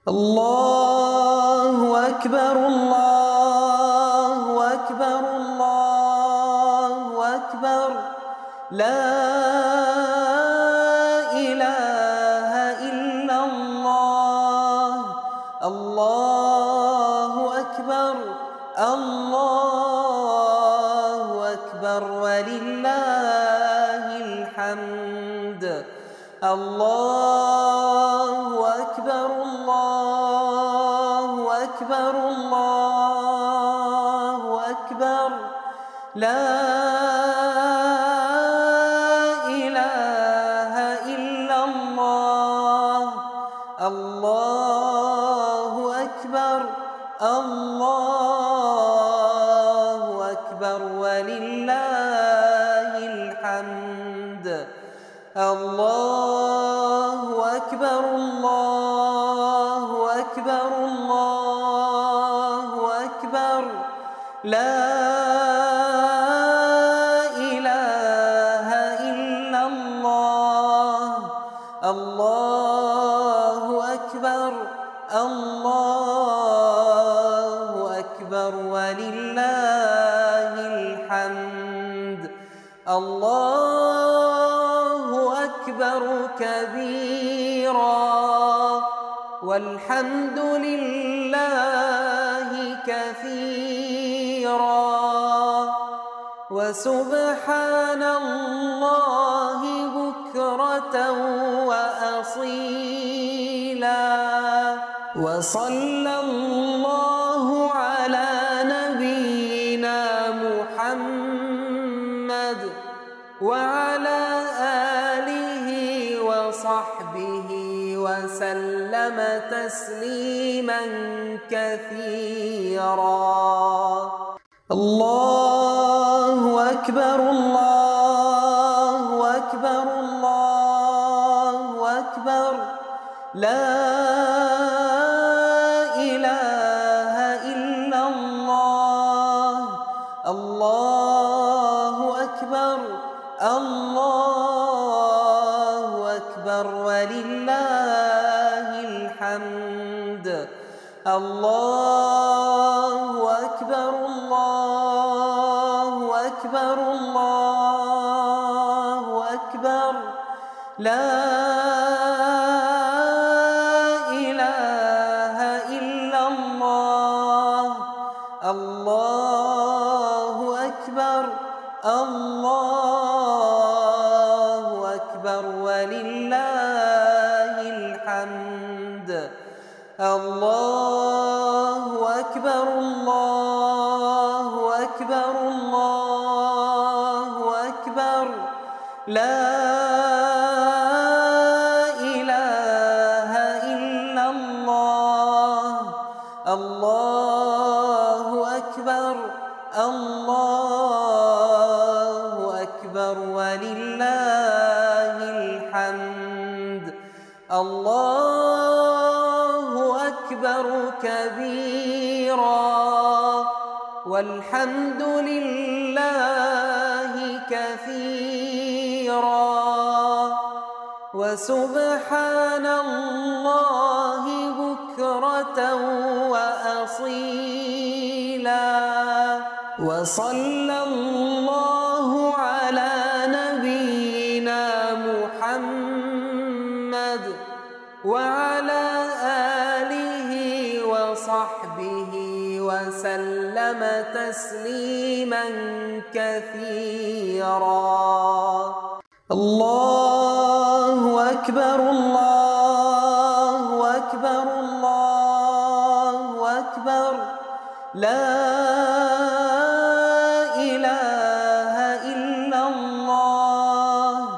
الله أكبر الله أكبر الله أكبر لا إله إلا الله الله أكبر الله أكبر ولله الحمد الله أكبر الله أكبر الله أكبر لا إله إلا الله الله أكبر الله أكبر ولله الحمد الله أكبر الله أكبر الله أكبر لا إله إلا الله الله أكبر الله أكبر ولله الحمد الله أكبر كبيرا والحمد لله كثيرا وسبحان الله بكرة وأصيلا وصلى الله على نبينا محمد وعلى آله وصحبه وسلم تسليما كثيرا الله أكبر الله أكبر الله أكبر لا إله إلا الله الله أكبر الله أكبر ولله الحمد الله أكبر الله أكبر الله أكبر لا إله إلا الله الله أكبر الله أكبر ولله الحمد الله أكبر الله أكبر الله أكبر لا إله إلا الله الله أكبر الله أكبر ولله الحمد الله أكبر كبيرا والحمد لله كثيرا وسبحان الله بكرة وأصيلا وصلى الله على نبينا محمد وعلى آله وصحبه وسلم تسليما كثيرا الله أكبر الله أكبر الله أكبر لا إله إلا الله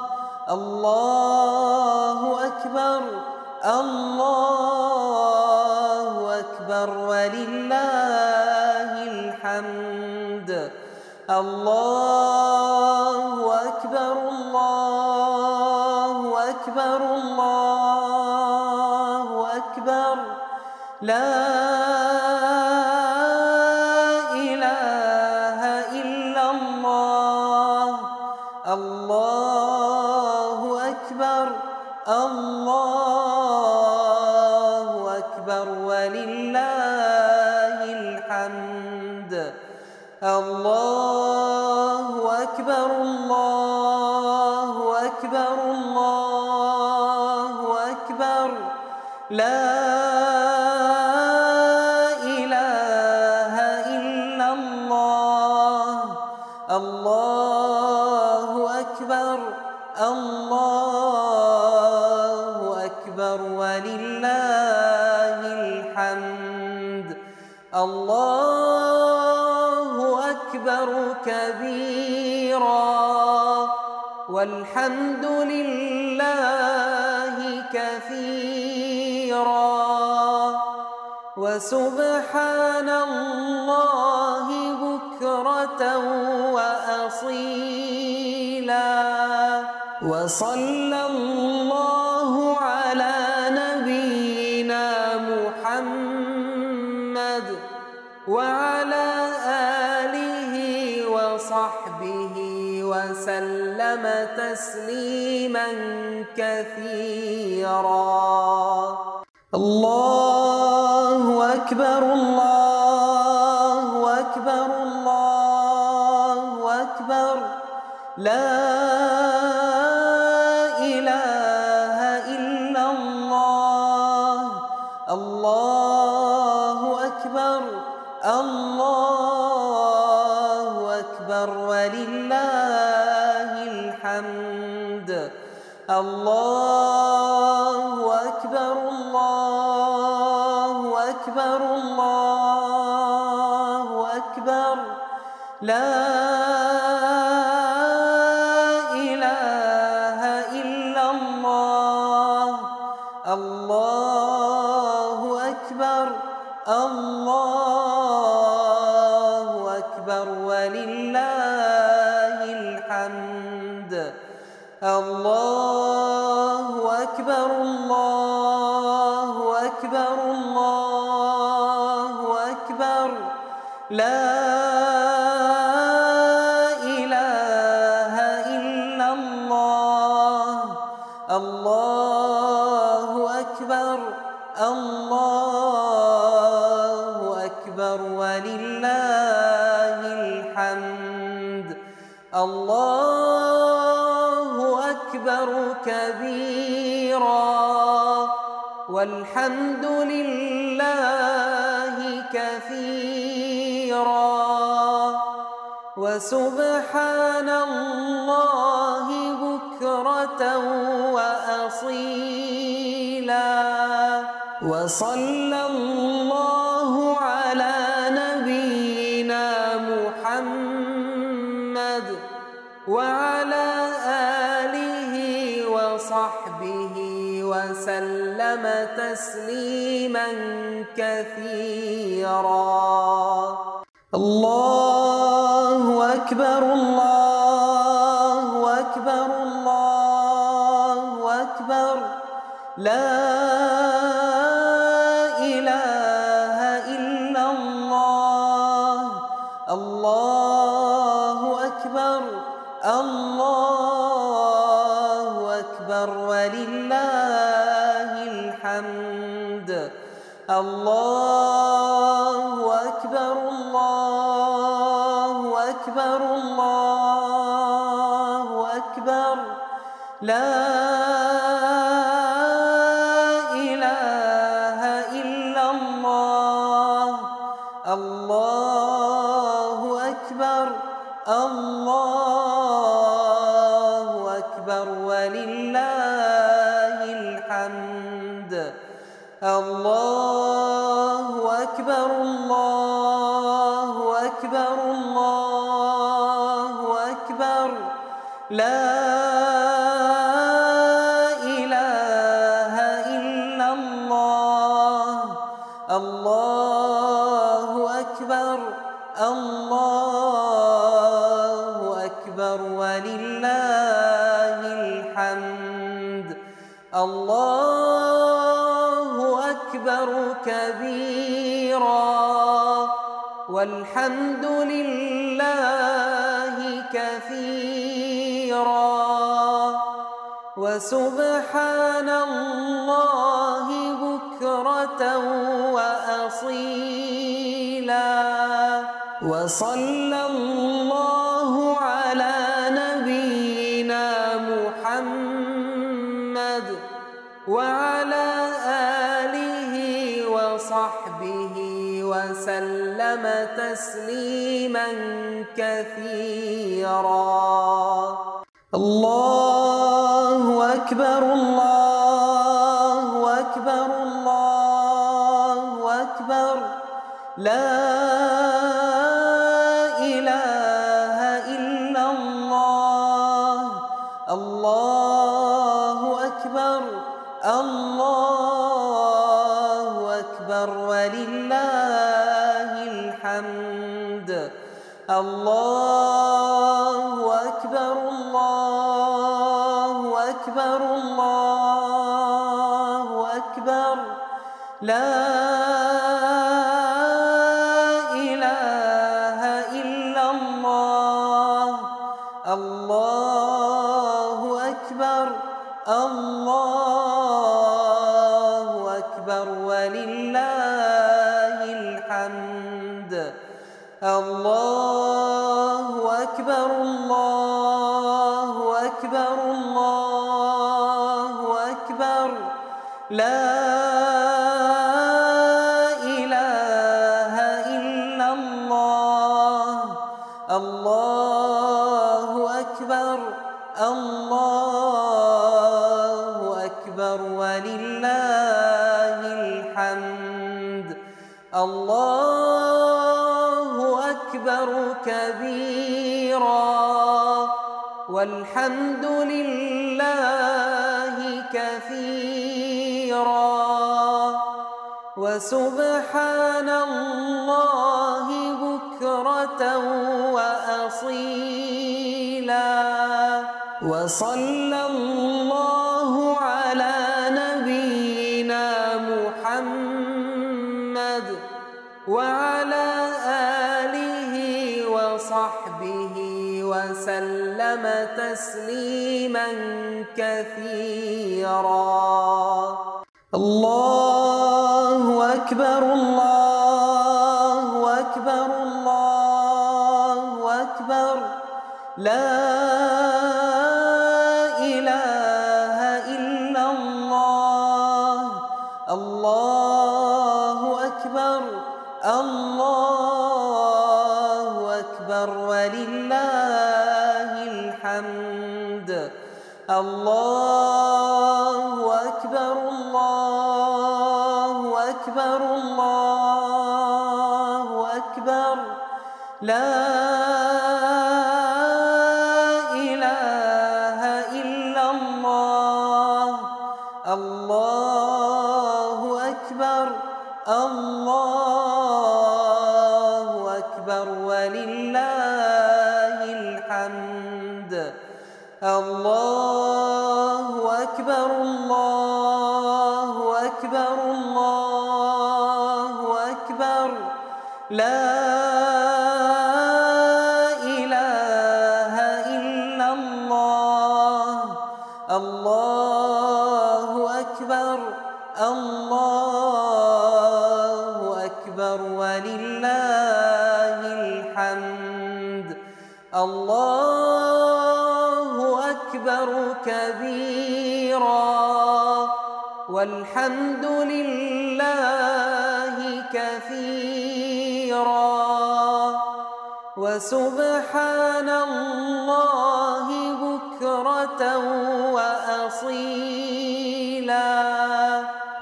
الله أكبر الله أكبر ولله الحمد الله أكبر الله أكبر الله أكبر لا إله إلا الله الله أكبر الله أكبر أكبر ولله الحمد. الله أكبر الله أكبر الله أكبر لا إله إلا الله. الله أكبر الله أكبر ولله الحمد. الله أكبر كبيرا والحمد لله كثيرا وسبحان الله بكرة وأصيلا. وصلى الله على نبينا محمد وعلى آله وصحبه وسلم تسليما كثيرا. الله أكبر الله أكبر الله أكبر لا إله إلا الله. الله أكبر الله أكبر ولله الحمد. الله أكبر الله أكبر الله أكبر لا إله إلا الله. الله أكبر الله أكبر ولله الحمد. الله أكبر الله أكبر الله أكبر لا إله إلا الله. الله أكبر الله أكبر ولله الحمد. الله أكبر كبيرا والحمد لله كثيرا وسبحان الله بكرة وأصيلا. وصلى الله على نبينا محمد وعلى آله وصحبه وسلم تسليما كثيرا. الله أكبر الله أكبر الله أكبر لا إله إلا الله. الله أكبر الله أكبر ولله الحمد. الله أكبر الله أكبر الله أكبر لا إله إلا الله. الله أكبر الله أكبر ولله الحمد. الله أكبر الله أكبر الله أكبر لا إله إلا الله. الله أكبر الله أكبر ولله الحمد. الله أكبر كبيرا والحمد لله كثيرا وسبحان الله بكرة بكرة وأصيلا. وصلى الله على نبينا محمد وعلى آله وصحبه وسلم تسليما كثيرا. الله أكبر الله أكبر الله أكبر لا إله إلا الله. الله أكبر الله أكبر ولله الحمد. الله أكبر الله أكبر الله أكبر لا إله إلا الله. الله أكبر الله أكبر ولله الحمد. الله أكبر الله أكبر الله أكبر لا إله إلا الله. الله أكبر الله أكبر ولله الحمد. الله أكبر كبيرا والحمد لله كثيرا وسبحان الله بكرة وأصيلا. وصلى الله على نبينا محمد وعلى آله وصحبه وسلم تسليما كثيرا. الله أكبر الله أكبر الله أكبر لا إله إلا الله. الله أكبر الله أكبر ولله الحمد. الله أكبر الله أكبر الله أكبر لا إله إلا الله. الله أكبر الله أكبر ولله الحمد. الله أكبر الله أكبر الله أكبر لا إله إلا الله. الله أكبر الله أكبر ولله الحمد. الله أكبر كبيرا والحمد لله كثيرا وسبحان الله بكرة وأصيلا.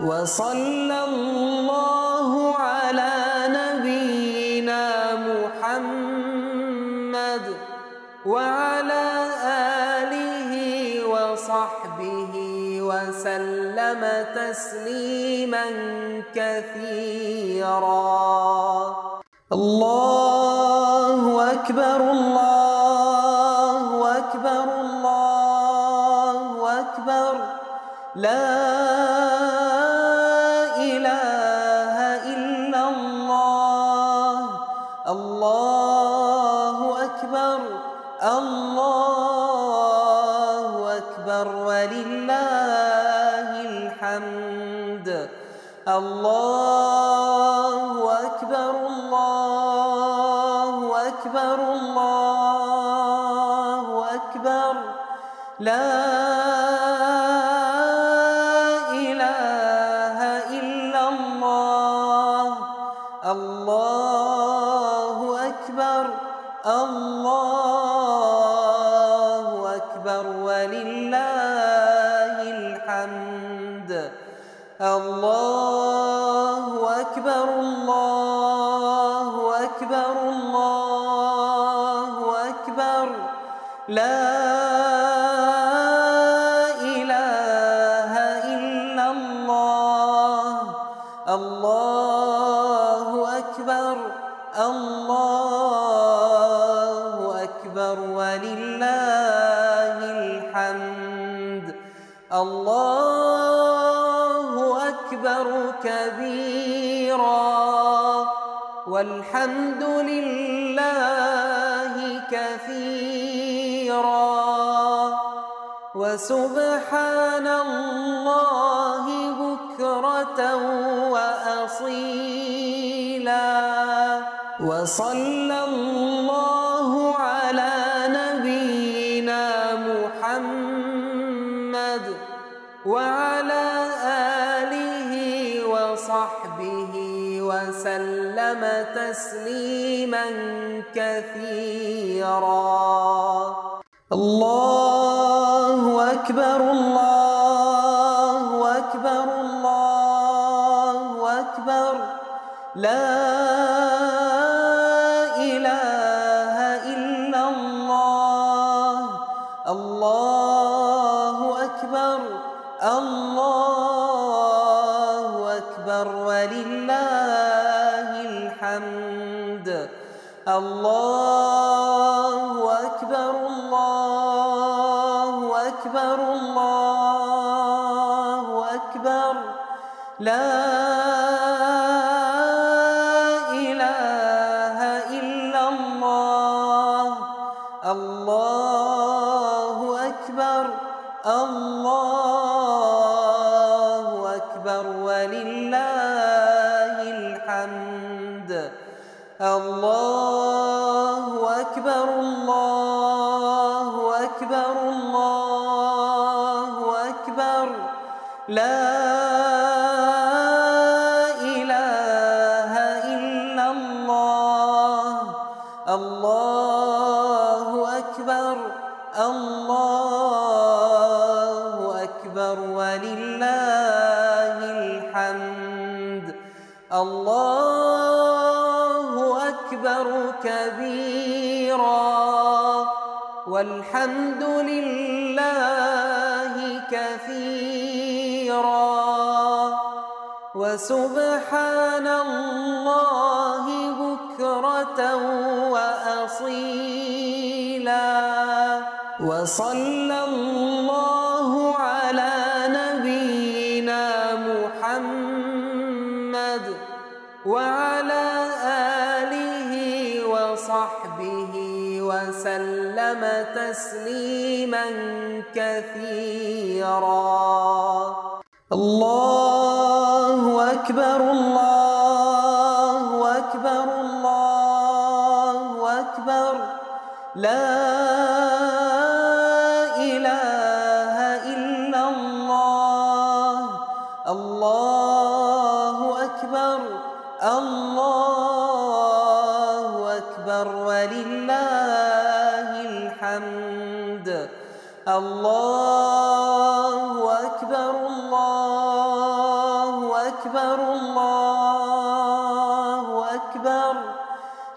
وصلى الله على نبينا محمد وعلى آله وصحبه وسلم تسليما كثيرا. الله أكبر الله أكبر الله أكبر لا إله إلا الله. الله أكبر الله أكبر ولله الحمد. الله أكبر الله أكبر لا إله إلا الله الله أكبر الله أكبر ولله الحمد الله أكبر الله أكبر الله أكبر لا إله إلا الله الله أكبر الله أكبر ولله الحمد الله أكبر كبيرا والحمد لله كثيرا وسبحان الله بكرة وأصيلا وصلى الله على نبينا محمد وعلى آله وصحبه وسلم تسليما كثيرا الله أكبر الله أكبر الله أكبر لا إله إلا الله الله أكبر الله أكبر ولله الحمد الله أكبر الله أكبر الله أكبر لا إله إلا الله الله أكبر الله أكبر ولله الحمد الله أكبر الله أكبر الله أكبر لا إله إلا الله الله أكبر الله أكبر ولله الحمد الله أكبر كبيرا والحمد لله كثيرا وسبحان الله بكرة وأصيلا وصلى الله على نبينا محمد وعلى آله وصحبه وسلم تسليما كثيرا الله أكبر الله أكبر الله أكبر لا إله إلا الله الله أكبر الله أكبر ولله الحمد الله أكبر الله أكبر الله أكبر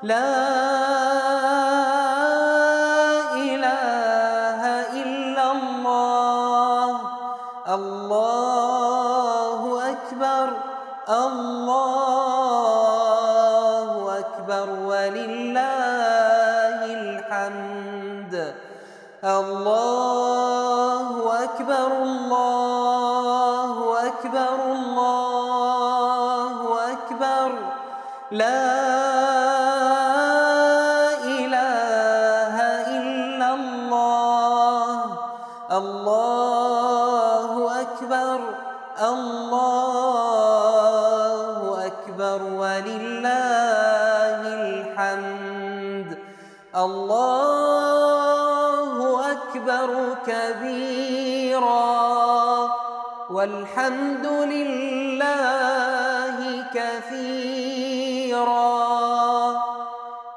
لا إله إلا الله الله أكبر الله أكبر ولله الحمد الله أكبر الله أكبر الله أكبر لا إله إلا الله الله أكبر الله أكبر ولله الحمد الله أكبر كبيرا والحمد لله كثيرا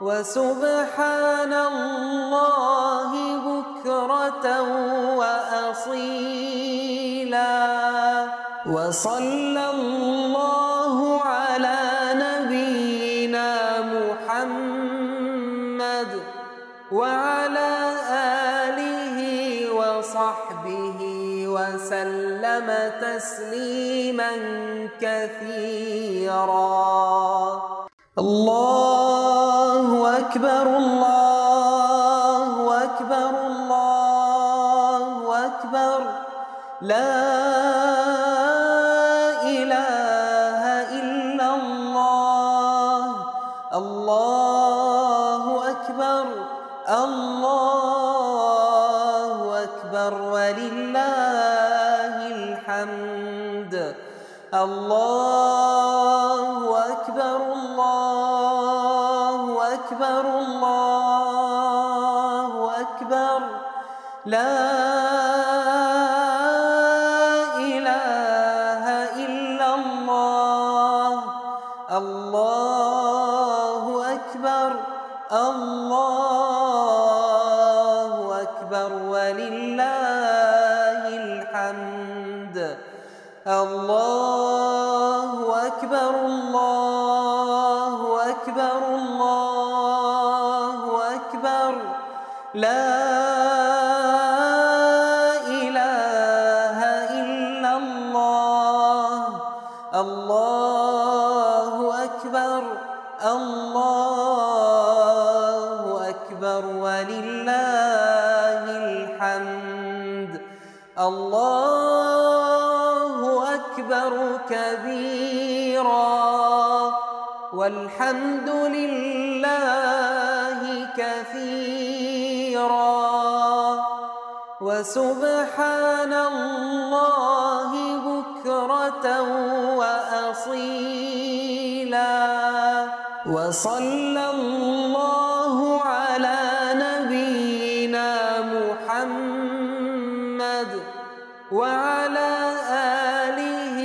وسبحان الله بكرة وأصيلا وصلى الله على نبينا محمد وعلى آله وصحبه وسلم تسليما كثيرا. الله أكبر الله أكبر الله أكبر لا إله إلا الله. الله أكبر الله أكبر ولله الحمد. الله أكبر الله أكبر الله أكبر لا إله إلا الله. الله أكبر الله أكبر ولله الحمد. الله أكبر الله أكبر الله أكبر لا إله إلا الله. الله أكبر الله أكبر ولله الحمد. الله أكبر كبيرا والحمد لله كثيرا وسبحان الله بكرة وأصيلا وصلى الله على نبينا محمد وعلى آله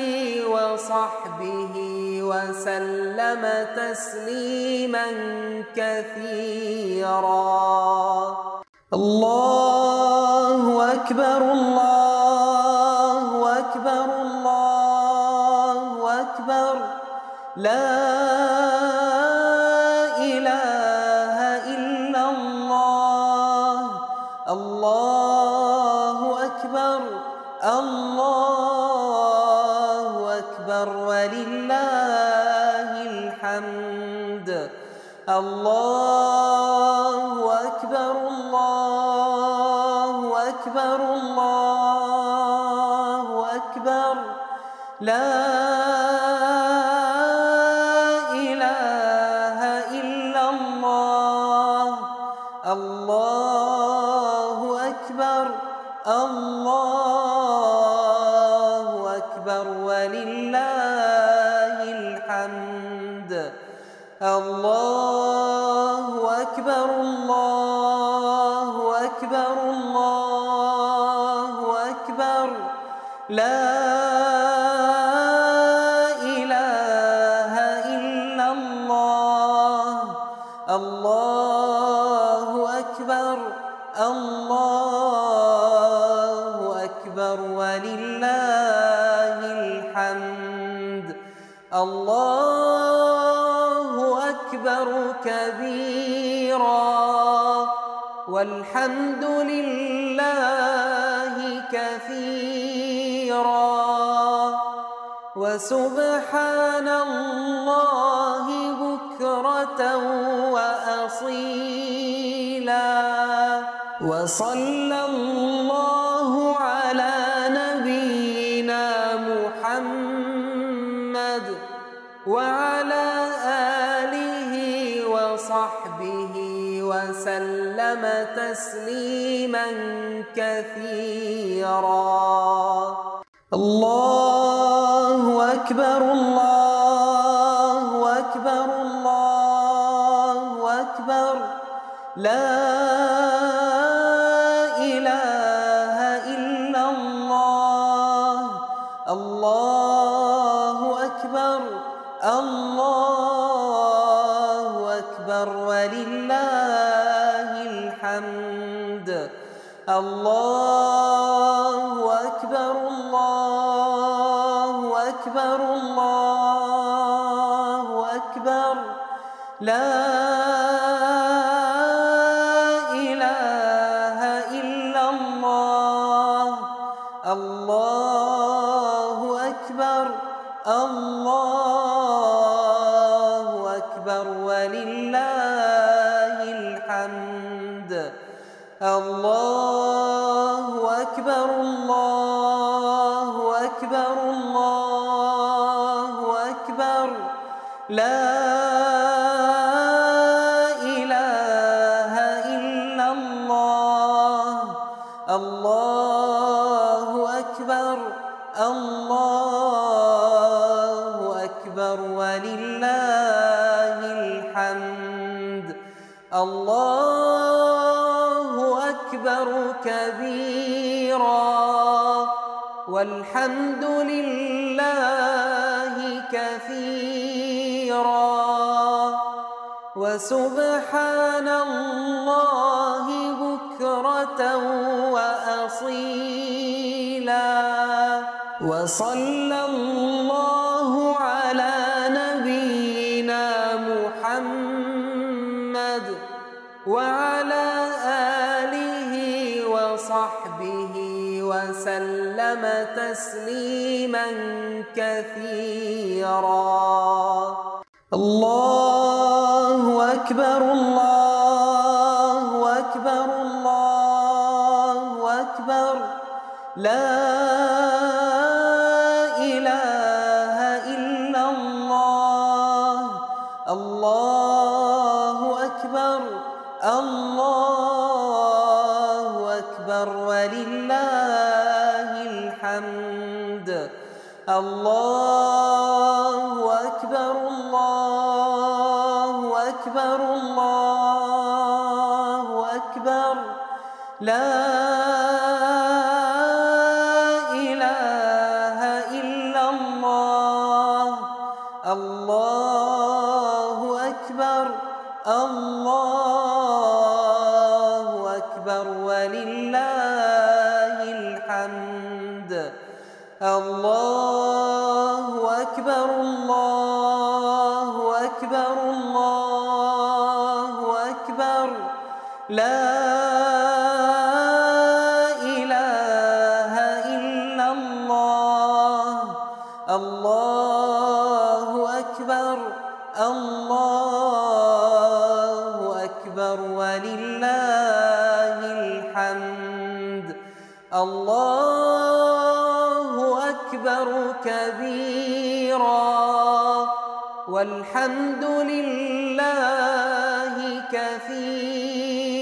وصحبه وسلم تسليما كثيرا. الله أكبر الله أكبر الله أكبر لا إله إلا الله. الله أكبر الله أكبر ولله الحمد. الله أكبر الله أكبر الله أكبر لا إله إلا الله. الله أكبر الله أكبر ولله الحمد. الله أكبر الله أكبر الله أكبر لا إله إلا الله. الله أكبر الله أكبر ولله الحمد. الله أكبر كبيرا والحمد لله كثيرا وسبحان الله بكرة وأصيلا وصلى الله على نبينا محمد وعلى آله وصحبه وسلم تسليما كثيرا. الله أكبر الله أكبر الله أكبر لا إله إلا الله. الله أكبر الله أكبر ولله الحمد. الله أكبر الله أكبر الله أكبر. لا إله إلا الله. الله أكبر الله أكبر ولله الحمد. الله أكبر الله أكبر الله أكبر. لا إله إلا الله. الله أكبر الله أكبر ولله الحمد. الله أكبر كبيرا والحمد لله كثيرا وسبحان الله بكرة وأصيلا. وصلى الله على نبينا محمد وعلى آله وصحبه وسلم تسليما كثيرا. الله أكبر الله أكبر الله أكبر. لا إله إلا الله. الله أكبر الله أكبر ولله الحمد. الله أكبر الله أكبر الله أكبر. لا إله إلا الله. الله أكبر الله أكبر ولله الحمد. الله أكبر الله أكبر الله أكبر. لا إله إلا الله. الله أكبر الله أكبر ولله الحمد. الله أكبر كبيرا والحمد لله كثيرا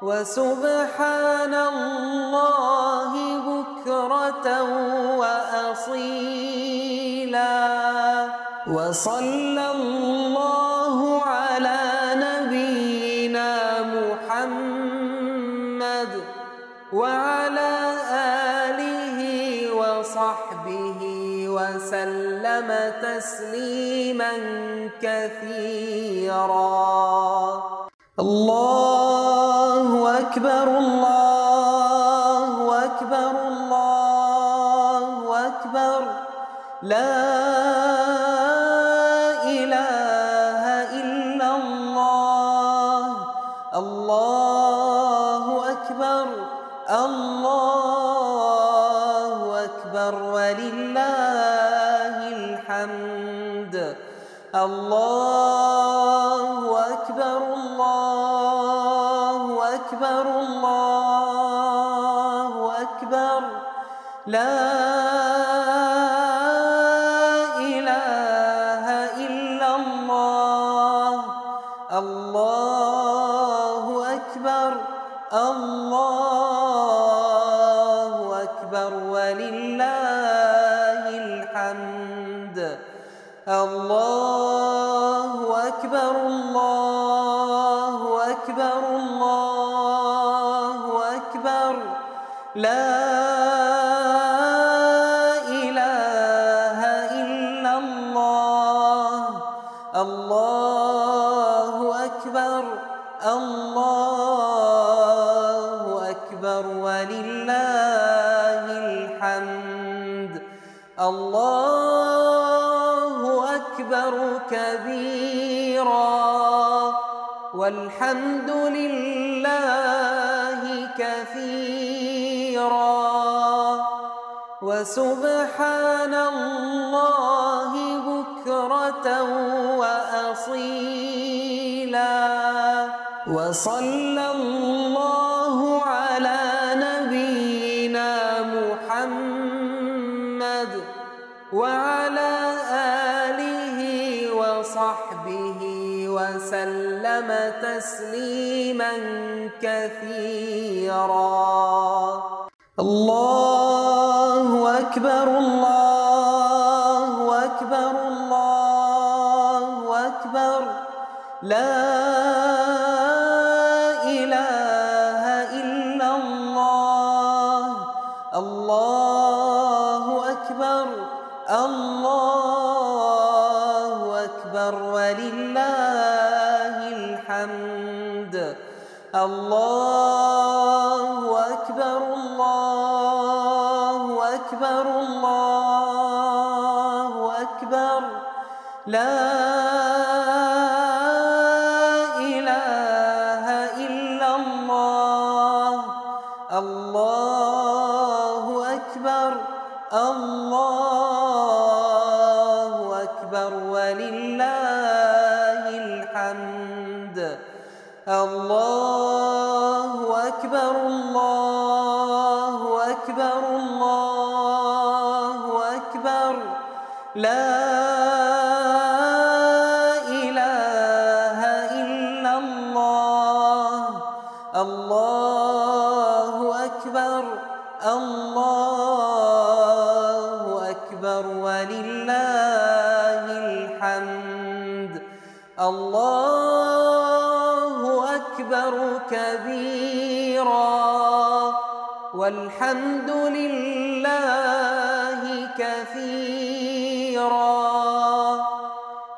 وسبحان الله بكرة وأصيلا. وصلى الله على نبينا محمد وعلى آله وصحبه وسلم تسليما كثيرا. الله أكبر الله أكبر الله أكبر. لا إله إلا الله. الله أكبر الله أكبر ولله الحمد. الله أكبر الله أكبر الله أكبر. لا إله إلا الله. الله أكبر الله أكبر ولله الحمد. الله أكبر الله الله أكبر الله أكبر ولله الحمد. الله أكبر كبيرا والحمد لله كثيرا وسبحان الله بكرة وأصيلا. وصلى الله على نبينا محمد وعلى آله وصحبه وسلم تسليما كثيرا. الله أكبر الله أكبر الله أكبر لا إله إلا الله. الله أكبر الله أكبر ولله الحمد. الله أكبر الله أكبر الله أكبر لا إله إلا الله. الله أكبر الله أكبر ولله الحمد. الله أكبر الله أكبر الله أكبر لا إله إلا الله. الله أكبر الله أكبر ولله الحمد. الله أكبر كبيرا والحمد لله كثيرا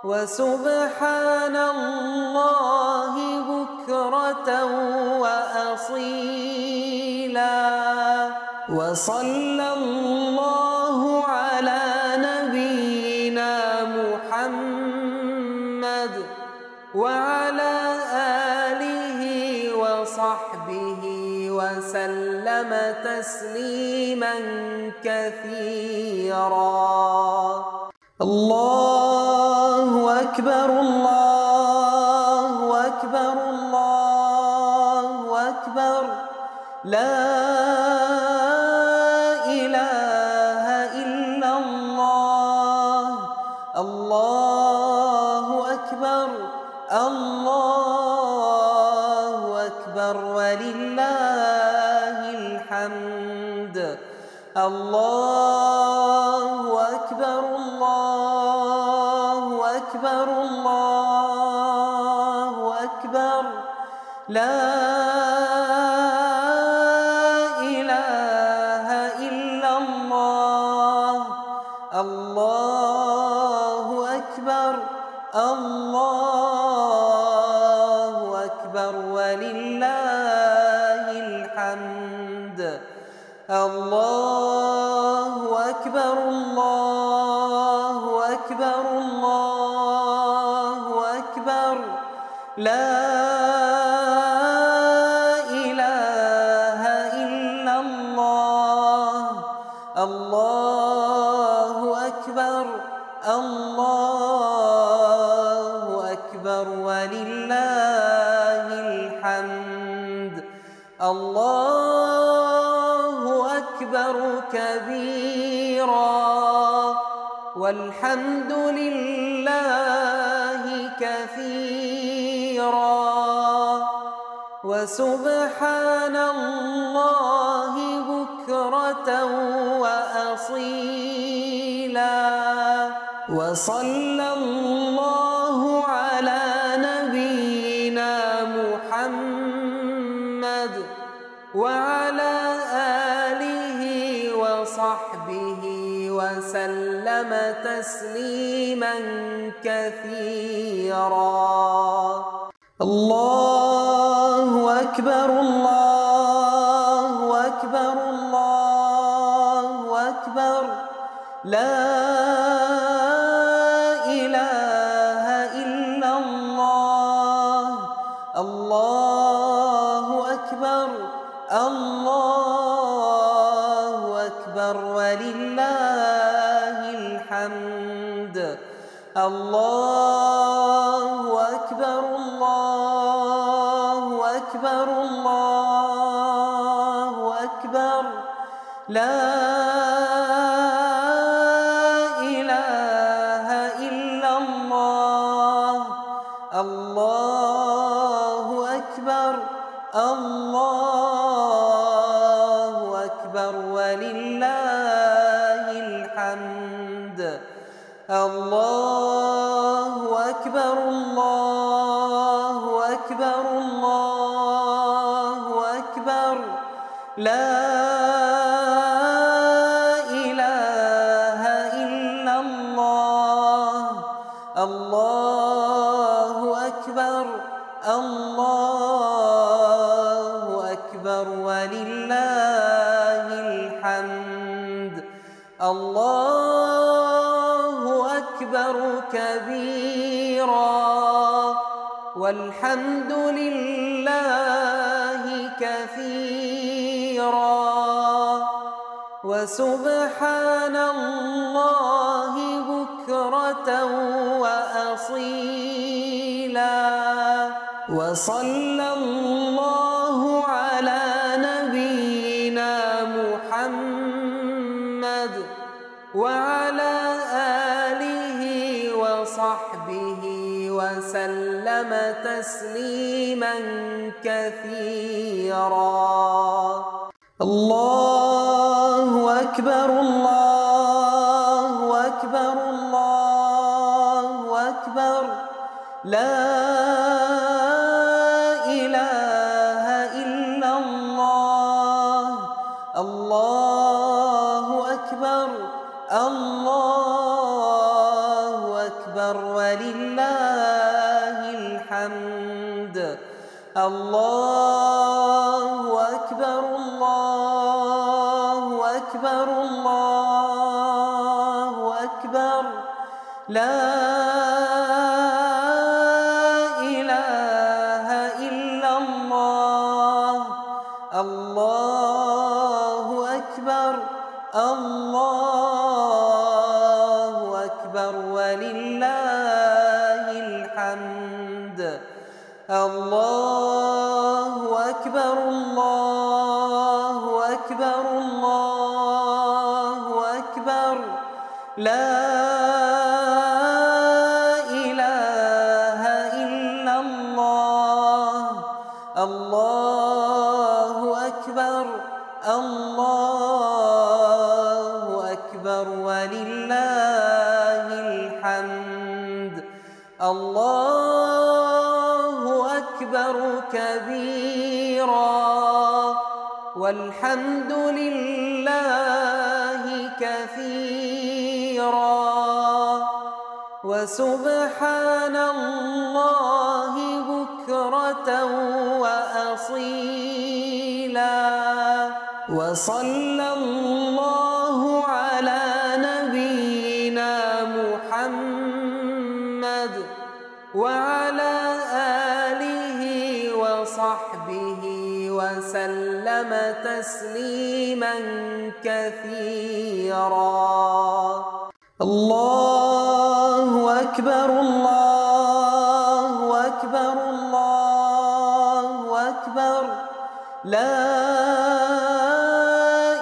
وسبحان الله بكرة وأصيلا. وصلى الله على نبينا محمد وعلى آله وصحبه وسلم تسليما كثيرا. الله أكبر الله أكبر الله أكبر لا إله إلا الله. الله أكبر الله أكبر ولله الحمد. الله أكبر الله أكبر الله أكبر لا إله إلا الله. الله أكبر الله أكبر ولله الحمد. الله أكبر الله أكبر الله أكبر لا إله إلا الله. الله أكبر الله أكبر ولله الحمد. الله أكبر كبيرا والحمد لله كثيرا وسبحان الله بكرة وأصيلا. وصلى الله على نبينا محمد وعلى آله وصحبه وسلم وسلم تسليما كثيرا. الله أكبر الله أكبر الله أكبر، لا إله إلا الله. الله أكبر الله أكبر ولله الحمد. الله أكبر الله أكبر الله أكبر، لا إله إلا الله. الله أكبر الله أكبر ولله الحمد. الله أكبر الله أكبر الله أكبر، لا إله إلا الله. الله أكبر الله أكبر ولله الحمد. الله أكبر كبيرا والحمد لله كثيرا وسبحان الله بكرة وأصيلا. وصلى الله على نبينا محمد وعلى آله وصحبه وسلم تسليما كثيرا. الله أكبر الله أكبر الله أكبر، لا إله إلا الله. الله أكبر الله أكبر ولله الحمد. الله أكبر الله أكبر الله أكبر، لا إله إلا الله. الله أكبر الله أكبر ولله الحمد. الله أكبر الله أكبر الله أكبر، لا إله إلا الله. الله أكبر الله أكبر ولله الحمد. الله أكبر كبيرا والحمد لله كثيرا وسبحان الله بكرة وأصيلا. وصلى الله على نبينا محمد وعلى آله وصحبه وسلم تسليما كثيرا. الله أكبر الله أكبر الله أكبر، لا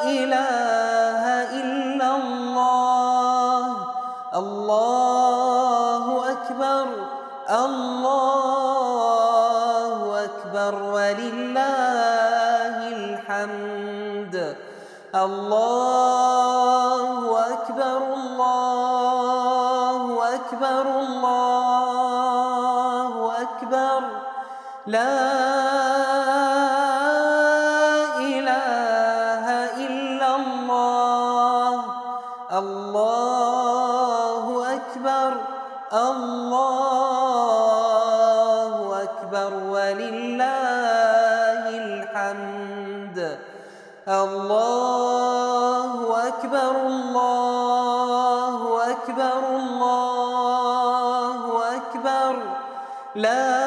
إله إلا الله. الله أكبر الله أكبر ولله الحمد. الله أكبر الله أكبر الله أكبر، لا إله إلا الله. الله الله أكبر ولله الحمد. الله أكبر الله أكبر الله أكبر لا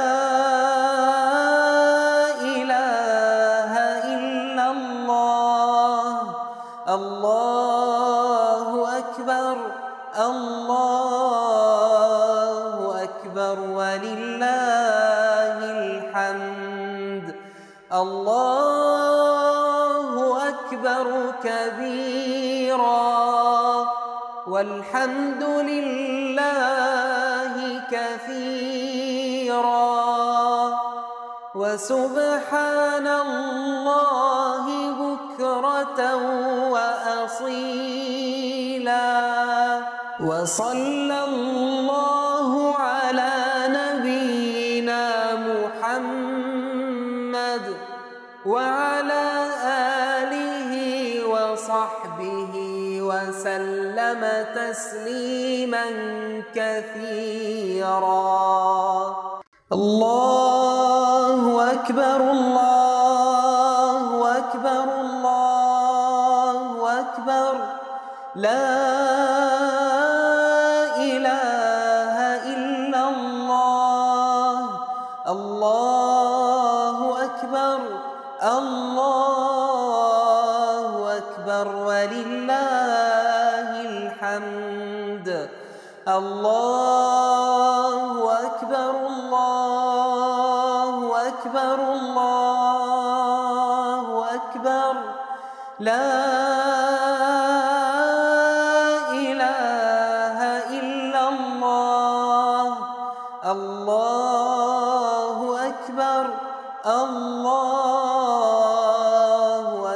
إله إلا الله. الله أكبر الله أكبر ولله الحمد. الله أكبر كبيرا والحمد لله كثيرا وسبحان الله بكرة وأصيلا. وصلى الله على نبينا محمد وعلى آله وصحبه وسلم تسليما كثيرا. الله أكبر الله أكبر الله أكبر لا إله إلا الله. الله أكبر الله أكبر ولله الحمد. الله أكبر الله أكبر الله أكبر لا إله إلا الله. الله أكبر الله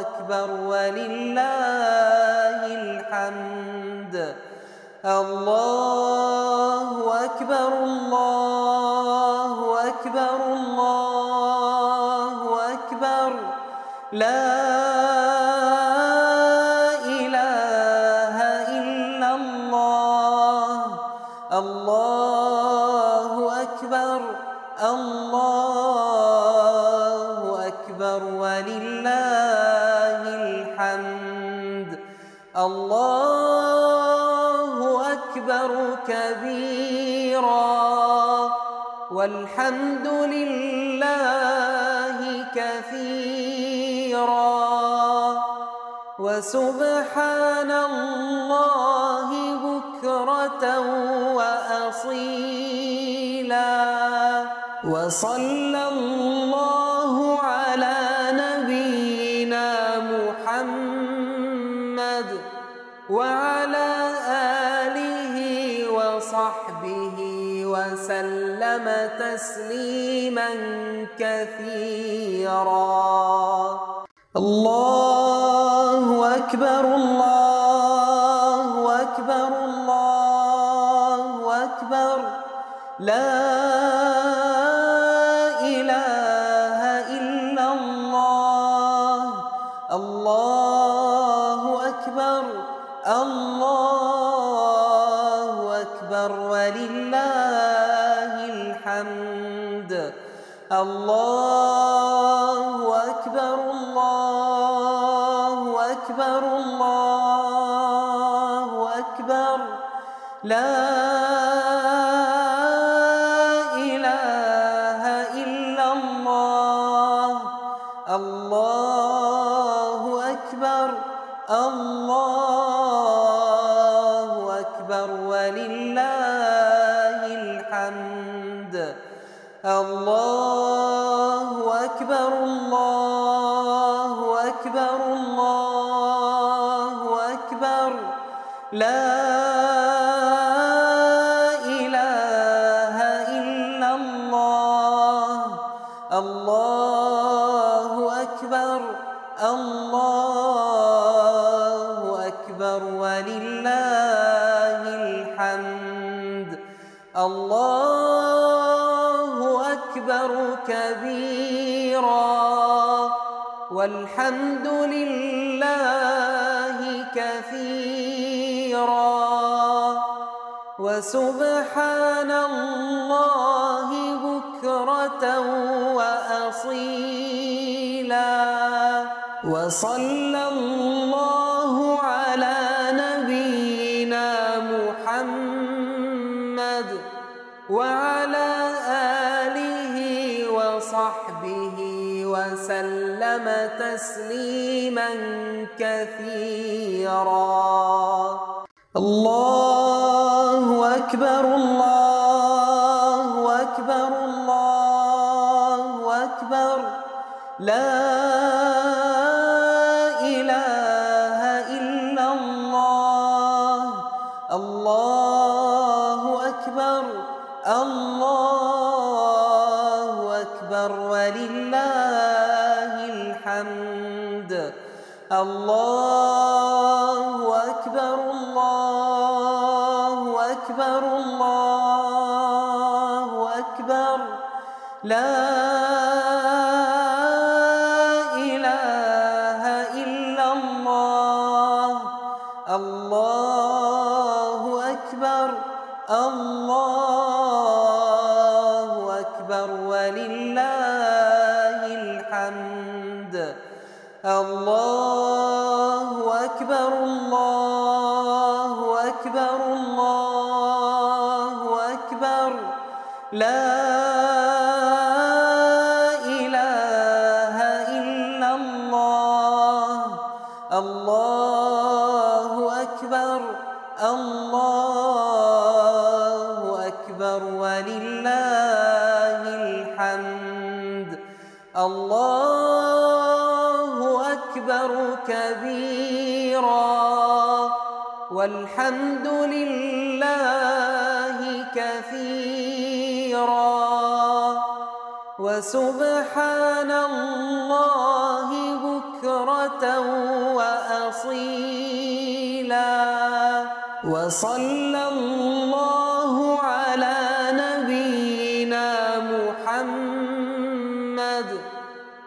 أكبر ولله الحمد. الله أكبر الله أكبر الله أكبر لا إله إلا الله. الله أكبر الله أكبر ولله الحمد. الله أكبر كبيرا والحمد لله كثيرا وسبحان الله بكرة وأصيلا. وصلى الله على نبينا محمد وعلى آله وصحبه وسلم تسليما كثيرا. الله أكبر الله أكبر الله أكبر لا إله إلا الله. الله أكبر الله أكبر ولله الحمد. الله أكبر الله أكبر الله أكبر لا إله إلا الله. الله أكبر الله أكبر ولله الحمد. الله أكبر الله أكبر الله أكبر لا إله إلا الله. الله أكبر الله أكبر ولله الحمد. الله أكبر كبيرا والحمد لله كثيرا وسبحان الله بكرة وأصيلا. وصلى الله على نبينا محمد وعلى آله وصحبه وسلم تسليما كثيرا. الله أكبر الله أكبر الله أكبر لا إله إلا الله. الله أكبر الله أكبر ولله الحمد. الله أكبر الله أكبر الله أكبر لا إله إلا الله. الله أكبر الله أكبر ولله الحمد. الله أكبر الله أكبر الله أكبر لا إله إلا الله. الله أكبر الله أكبر ولله الحمد. الله أكبر كبيرا والحمد لله كثيرا وسبحان الله بكرة وأصيلا. وصلى الله على نبينا محمد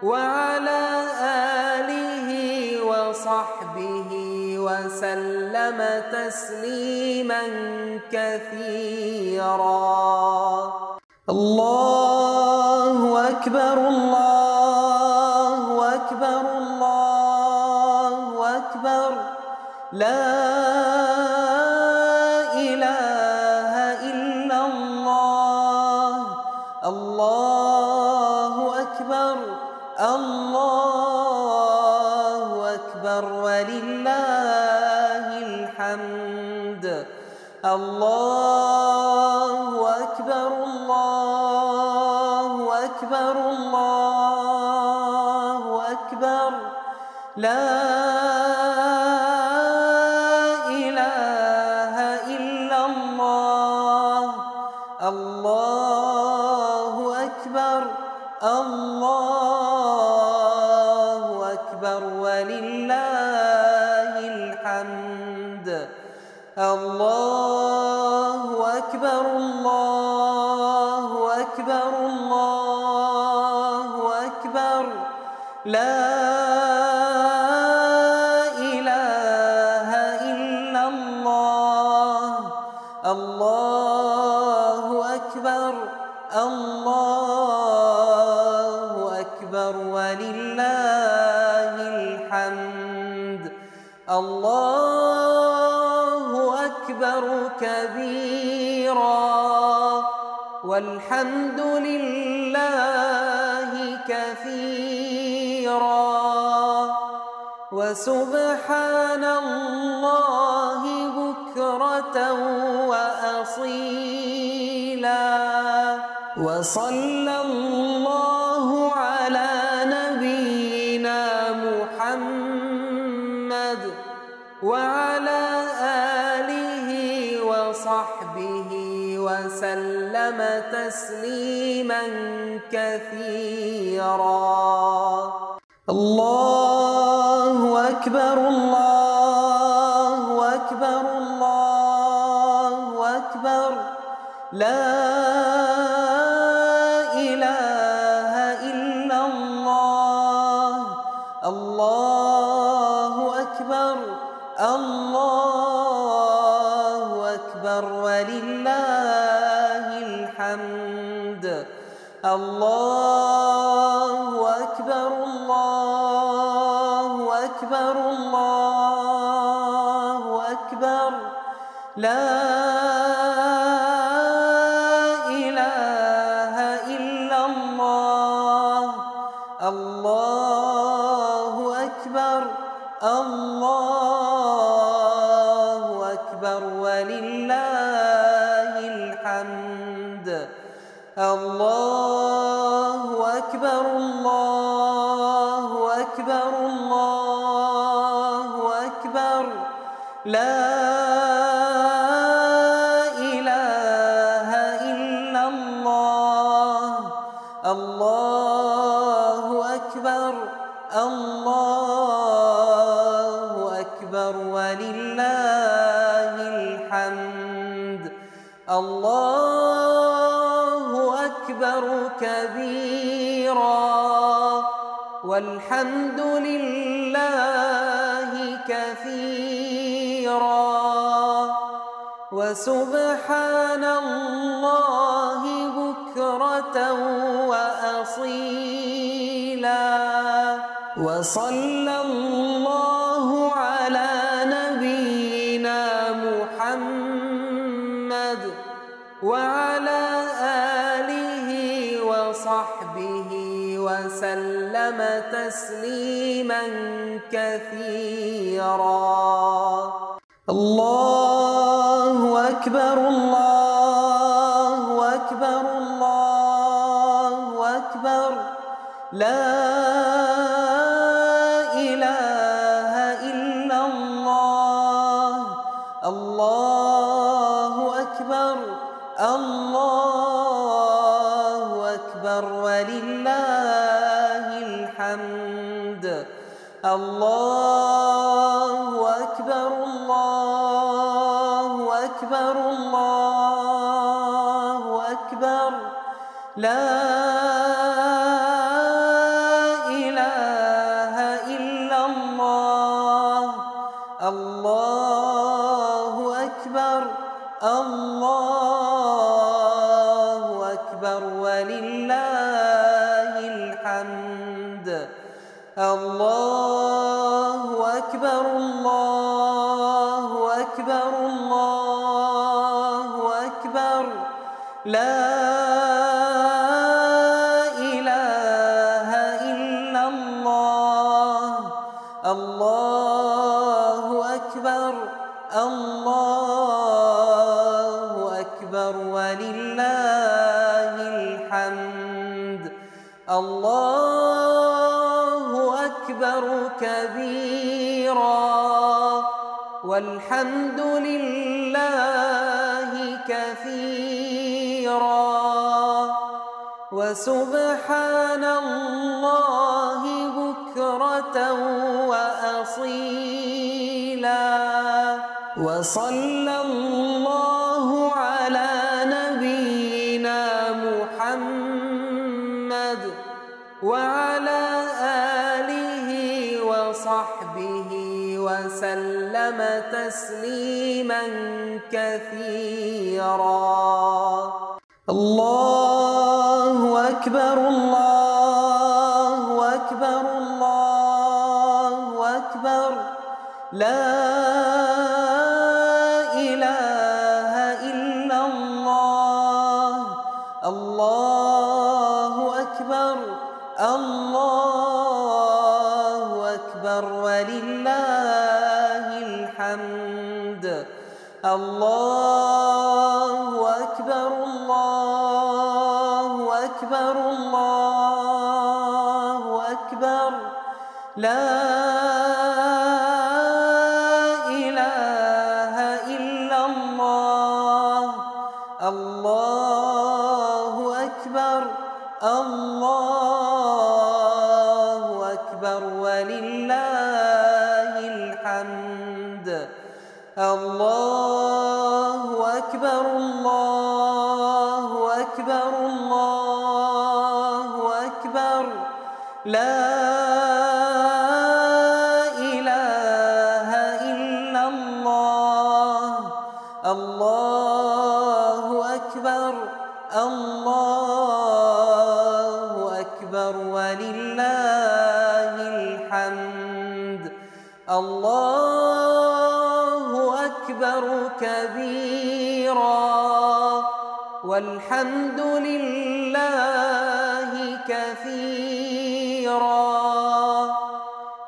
وعلى آله وصحبه وسلم تسليما كثيرا. الله أكبر الله أكبر الله أكبر لا إله إلا الله. الله أكبر الله أكبر ولله الحمد. الله أكبر الله أكبر الله أكبر لا إله إلا الله. الله أكبر الله أكبر ولله الحمد. الله أكبر الله أكبر الله أكبر لا إله إلا الله. الله أكبر الله أكبر ولله الحمد. الله أكبر كبيرا والحمد لله كثيرا وسبحان الله بكرة وأصيلا. وصلى الله على نبينا محمد وعلى آله وصحبه وسلم تسليما كثيرا. الله أكبر الله أكبر الله أكبر لا إله إلا الله. الله أكبر الله أكبر ولله الحمد. الله أكبر الله أكبر الله أكبر. لا إله إلا الله. الله أكبر الله أكبر ولله الحمد. الله أكبر الله أكبر الله أكبر. لا إله إلا الله. الله أكبر الله أكبر ولله الحمد. الله أكبر كبيرا والحمد لله كثيرا وسبحان الله بكرة وأصيلا. وصلى الله على نبينا محمد وعلى آله وصحبه وسلم تسليما كثيرا. الله أكبر الله أكبر الله أكبر. لا إله إلا الله. الله أكبر الله أكبر ولله الحمد. الله أكبر الله أكبر الله أكبر. لا إله إلا الله. الله أكبر الله أكبر ولله الحمد. الله أكبر الله أكبر الله أكبر. لا إله إلا الله. الله أكبر الله أكبر ولله الحمد. الله أكبر كبيرا والحمد لله كثيرا وسبحان الله بكرة وأصيلا. وصلى الله على نبينا محمد وعلى آله وصحبه وسلم تسليما كثيرا. الله أكبر الله أكبر الله أكبر. لا إله إلا الله. الله أكبر الله أكبر ولله الحمد. الله أكبر الله أكبر الله أكبر. لا إله إلا الله. الله أكبر الله أكبر ولله الحمد. الله أكبر الله أكبر الله أكبر. لا إله إلا الله. الله أكبر الله أكبر ولله الحمد. الله أكبر كبيرا والحمد لله كثيرا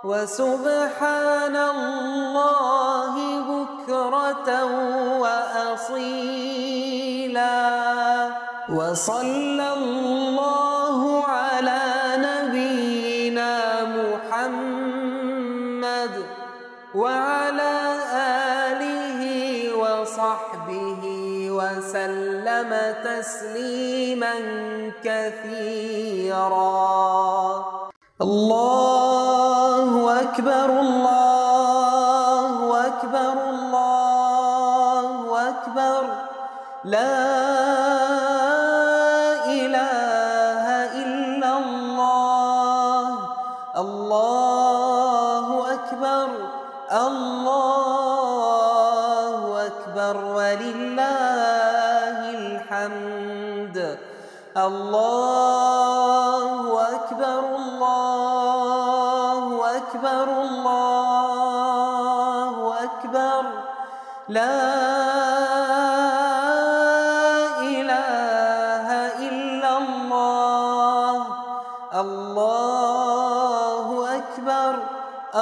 وسبحان الله بكرة وأصيلا. وصلى الله على نبينا محمد وعلى آله وصحبه وسلم تسليما كثيرا. الله أكبر الله أكبر الله أكبر لا إله إلا الله. الله أكبر الله أكبر ولله الحمد. الله أكبر الله أكبر الله أكبر لا إله إلا الله. الله أكبر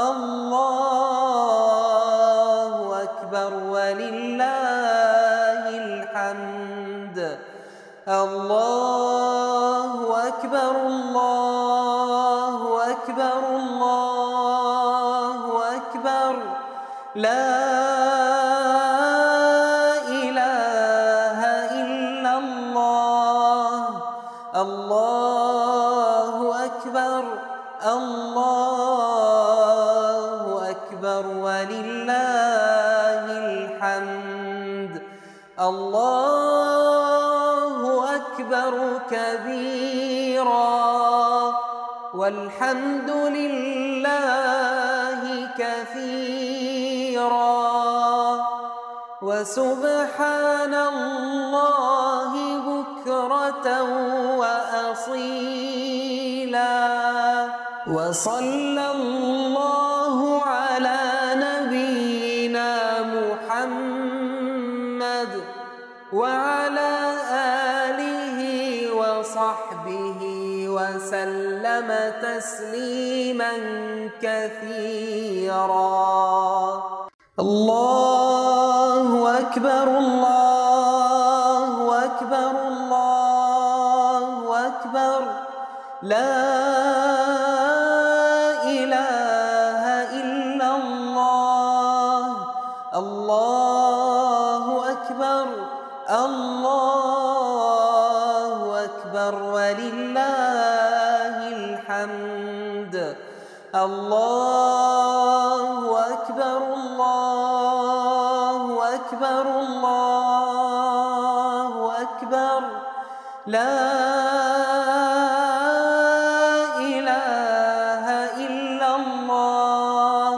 الله أكبر ولله الحمد. الله أكبر الله أكبر الله أكبر لا إله إلا الله. الله أكبر الله أكبر ولله الحمد. الله أكبر كبيرا والحمد لله كثيرا وسبحان الله بكرة وأصيلا. وصلى الله على نبينا محمد وعلى آله وصحبه وسلم تسليما كثيرا. الله أكبر الله أكبر الله أكبر لا إله إلا الله. الله أكبر الله أكبر ولله الحمد. الله أكبر الله أكبر الله أكبر لا إله إلا الله.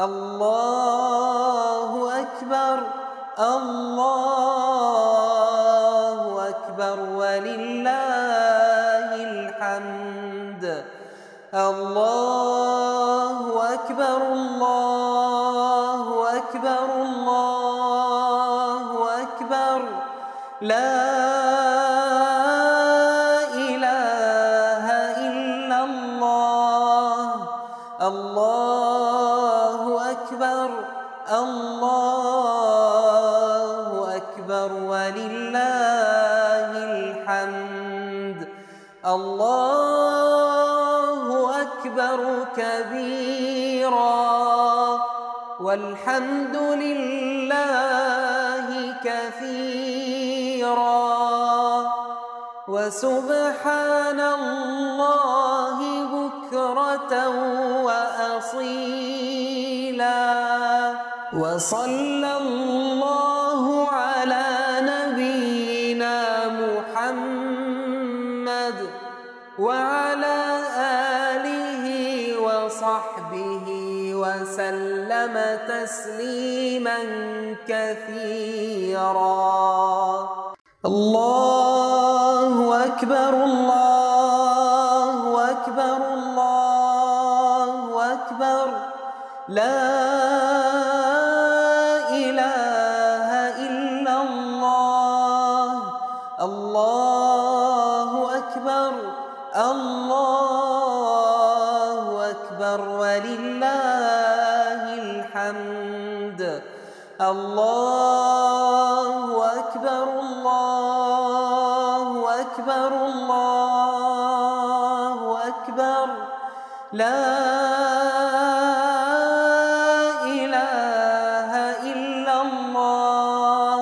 الله أكبر الله أكبر ولله الحمد. الله أكبر الله أكبر الله أكبر لا إله إلا الله. الله أكبر الله أكبر ولله الحمد. الله أكبر كبيرا والحمد لله كثيرا وسبحان الله بكرة وأصيلا. وصلى الله على نبينا محمد وعلى آله وصحبه وسلم تسليما كثيرا. الله أكبر الله أكبر الله أكبر لا إله إلا الله الله أكبر الله أكبر ولله الحمد الله أكبر الله أكبر الله أكبر لا إله إلا الله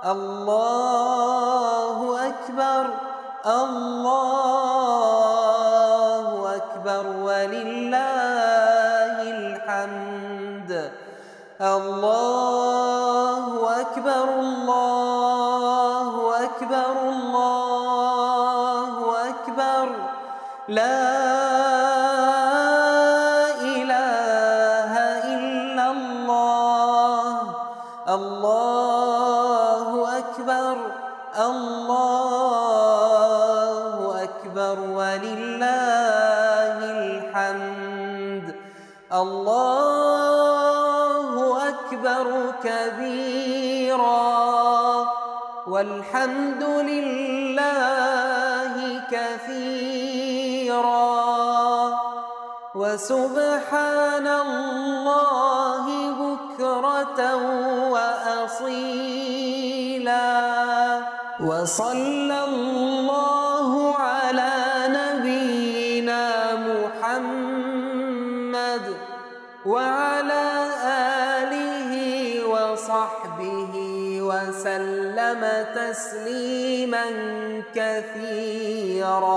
الله أكبر الله أكبر ولله الحمد الله أكبر الله أكبر الله أكبر لا إله إلا الله الله أكبر الله أكبر ولله الحمد الله أكبر كبيرا والحمد لله كثيرا وسبحان الله بكرة وأصيلا وصلى الله على نبينا محمد وعلى آله وصحبه وسلم تسليما كثيرا.